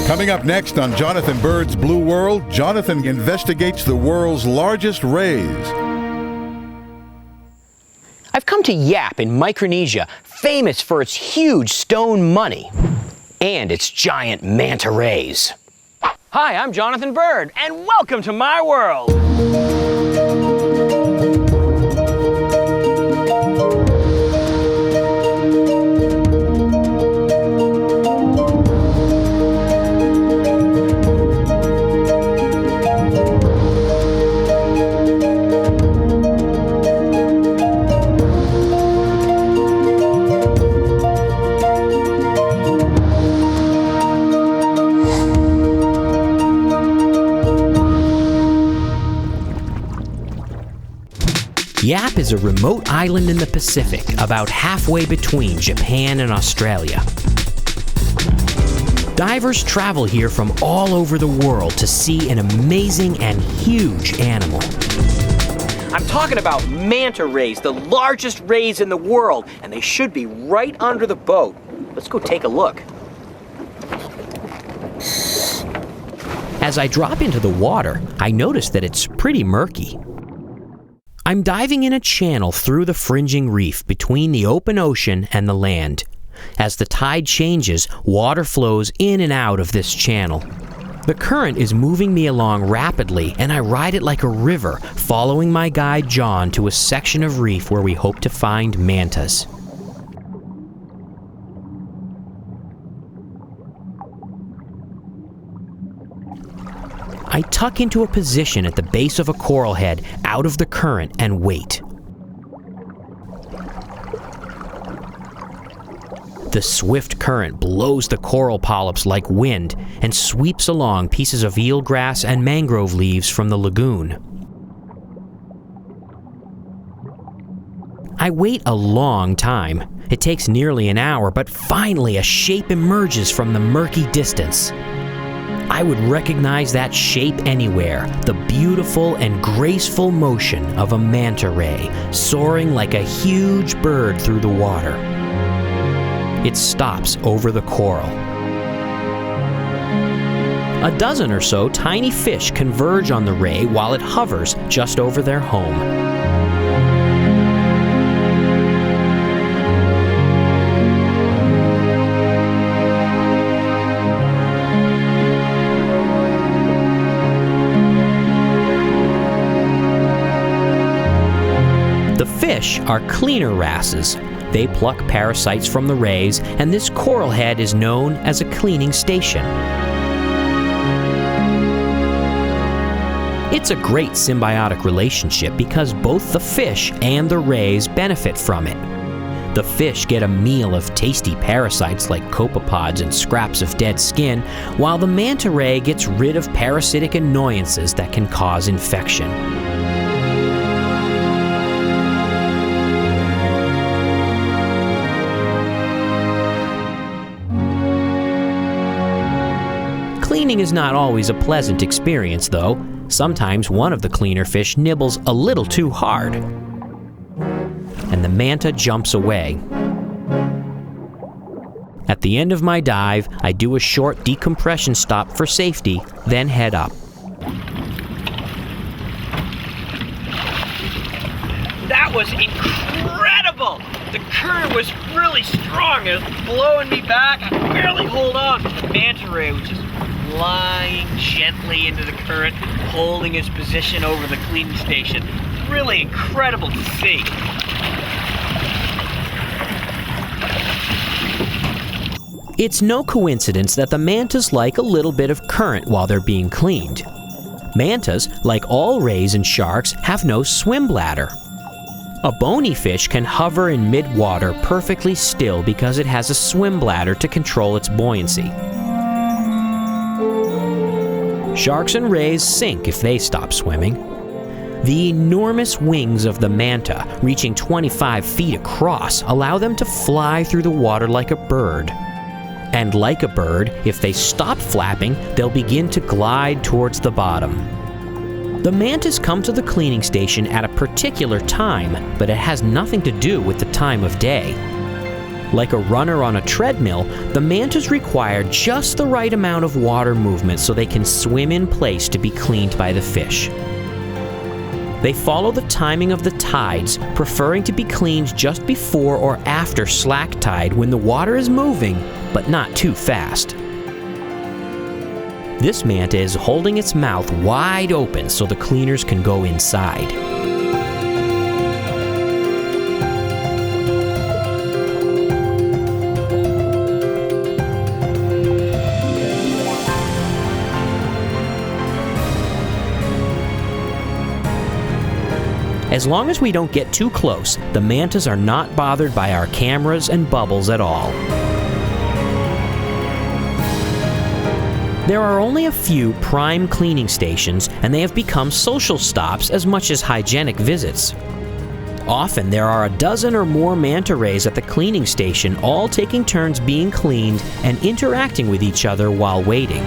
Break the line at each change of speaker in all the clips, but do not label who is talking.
Coming up next on Jonathan Bird's Blue World, Jonathan investigates the world's largest rays.
I've come to Yap in Micronesia, famous for its huge stone money and its giant manta rays. Hi, I'm Jonathan Bird, and welcome to my world. Yap is a remote island in the Pacific, about halfway between Japan and Australia. Divers travel here from all over the world to see an amazing and huge animal. I'm talking about manta rays, the largest rays in the world, and they should be right under the boat. Let's go take a look. As I drop into the water, I notice that it's pretty murky. I'm diving in a channel through the fringing reef between the open ocean and the land. As the tide changes, water flows in and out of this channel. The current is moving me along rapidly, and I ride it like a river, following my guide John to a section of reef where we hope to find mantas. I tuck into a position at the base of a coral head, out of the current, and wait. The swift current blows the coral polyps like wind and sweeps along pieces of eelgrass and mangrove leaves from the lagoon. I wait a long time. It takes nearly an hour, but finally a shape emerges from the murky distance. I would recognize that shape anywhere, the beautiful and graceful motion of a manta ray, soaring like a huge bird through the water. It stops over the coral. A dozen or so tiny fish converge on the ray while it hovers just over their home. The fish are cleaner wrasses. They pluck parasites from the rays, and this coral head is known as a cleaning station. It's a great symbiotic relationship because both the fish and the rays benefit from it. The fish get a meal of tasty parasites like copepods and scraps of dead skin, while the manta ray gets rid of parasitic annoyances that can cause infection. Cleaning is not always a pleasant experience, though. Sometimes one of the cleaner fish nibbles a little too hard, and the manta jumps away. At the end of my dive, I do a short decompression stop for safety, then head up. That was incredible! The current was really strong. It was blowing me back. I could barely hold on. The manta ray was just lying gently into the current, holding his position over the cleaning station. Really incredible to see. It's no coincidence that the mantas like a little bit of current while they're being cleaned. Mantas, like all rays and sharks, have no swim bladder. A bony fish can hover in mid-water perfectly still because it has a swim bladder to control its buoyancy. Sharks and rays sink if they stop swimming. The enormous wings of the manta, reaching 25 feet across, allow them to fly through the water like a bird. And like a bird, if they stop flapping, they'll begin to glide towards the bottom. The mantas come to the cleaning station at a particular time, but it has nothing to do with the time of day. Like a runner on a treadmill, the mantas require just the right amount of water movement so they can swim in place to be cleaned by the fish. They follow the timing of the tides, preferring to be cleaned just before or after slack tide when the water is moving, but not too fast. This manta is holding its mouth wide open so the cleaners can go inside. As long as we don't get too close, the mantas are not bothered by our cameras and bubbles at all. There are only a few prime cleaning stations, and they have become social stops as much as hygienic visits. Often there are a dozen or more manta rays at the cleaning station, all taking turns being cleaned and interacting with each other while waiting.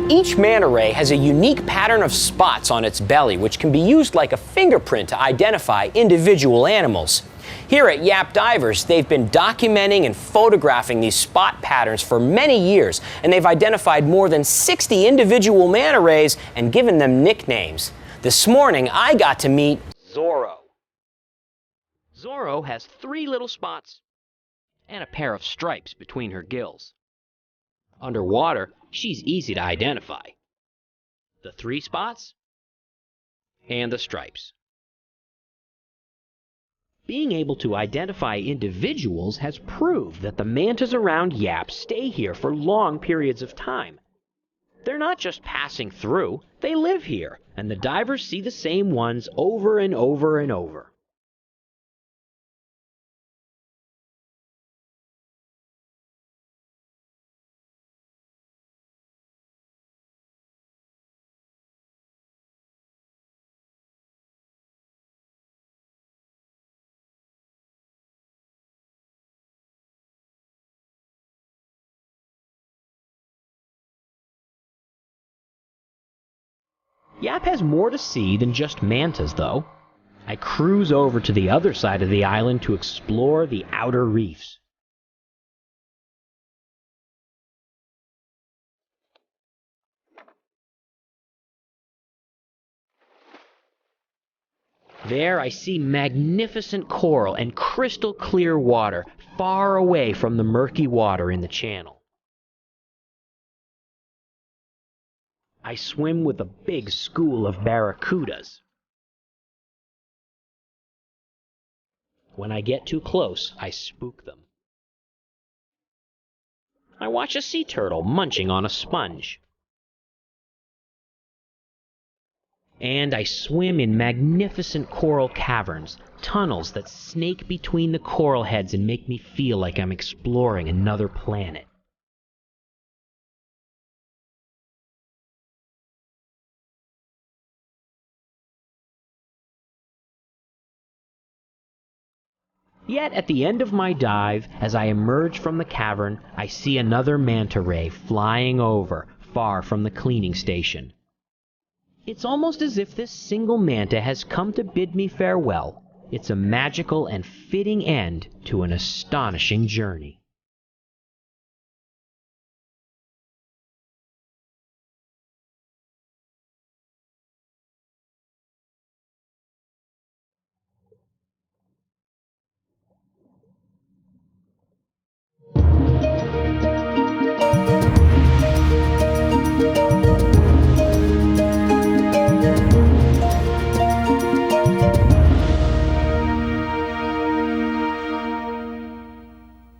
Each manta ray has a unique pattern of spots on its belly, which can be used like a fingerprint to identify individual animals. Here at Yap Divers, they've been documenting and photographing these spot patterns for many years, and they've identified more than 60 individual manta rays and given them nicknames. This morning, I got to meet Zorro.
Zorro has 3 little spots and a pair of stripes between her gills. Underwater, she's easy to identify. The 3 spots and the stripes. Being able to identify individuals has proved that the mantas around Yap stay here for long periods of time. They're not just passing through, they live here, and the divers see the same ones over and over and over. Yap has more to see than just mantas, though. I cruise over to the other side of the island to explore the outer reefs. There I see magnificent coral and crystal clear water far away from the murky water in the channel. I swim with a big school of barracudas. When I get too close, I spook them. I watch a sea turtle munching on a sponge. And I swim in magnificent coral caverns, tunnels that snake between the coral heads and make me feel like I'm exploring another planet. Yet at the end of my dive, as I emerge from the cavern, I see another manta ray flying over, far from the cleaning station. It's almost as if this single manta has come to bid me farewell. It's a magical and fitting end to an astonishing journey.